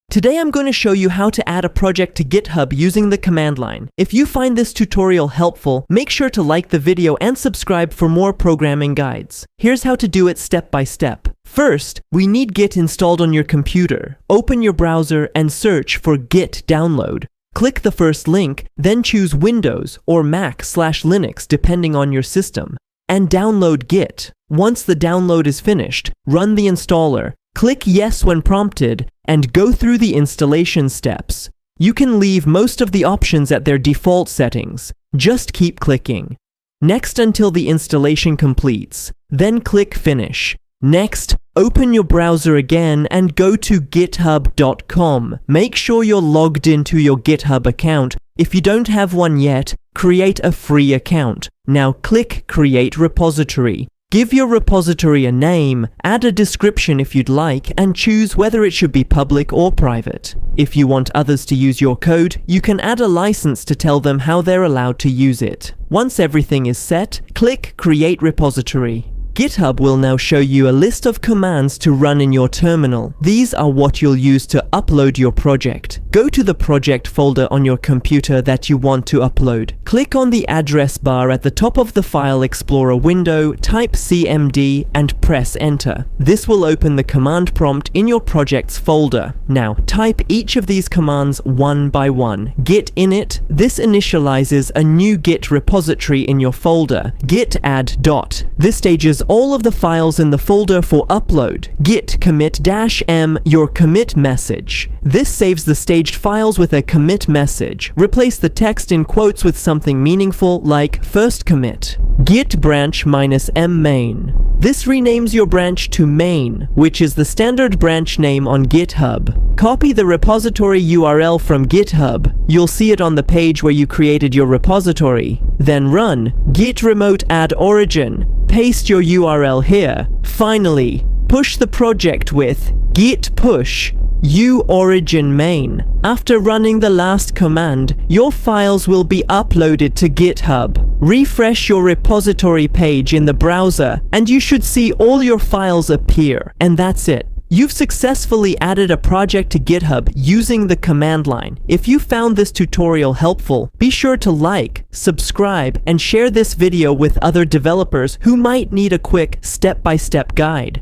Today I'm going to show you how to add a project to GitHub using the command line. If you find this tutorial helpful, make sure to like the video and subscribe for more programming guides. Here's how to do it step by step. First, we need Git installed on your computer. Open your browser and search for Git download. Click the first link, then choose Windows or Mac/Linux depending on your system, and download Git. Once the download is finished, run the installer. Click Yes when prompted, and go through the installation steps. You can leave most of the options at their default settings. Just keep clicking. Next until the installation completes. Then click Finish. Next, open your browser again and go to github.com. Make sure you're logged into your GitHub account. If you don't have one yet, create a free account. Now click Create Repository. Give your repository a name, add a description if you'd like, and choose whether it should be public or private. If you want others to use your code, you can add a license to tell them how they're allowed to use it. Once everything is set, click Create Repository. GitHub will now show you a list of commands to run in your terminal. These are what you'll use to upload your project. Go to the project folder on your computer that you want to upload. Click on the address bar at the top of the File Explorer window, type cmd and press Enter. This will open the command prompt in your project's folder. Now, type each of these commands one by one. Git init. This initializes a new Git repository in your folder. Git add dot. This stages all of the files in the folder for upload. Git commit-m your commit message. This saves the staged files with a commit message. Replace the text in quotes with something meaningful like first commit. Git branch -m main. This renames your branch to main, which is the standard branch name on GitHub. Copy the repository URL from GitHub. You'll see it on the page where you created your repository. Then run git remote add origin. Paste your URL here. Finally, push the project with git push origin main. After running the last command, your files will be uploaded to GitHub. Refresh your repository page in the browser, and you should see all your files appear. And that's it. You've successfully added a project to GitHub using the command line. If you found this tutorial helpful, be sure to like, subscribe, and share this video with other developers who might need a quick step-by-step guide.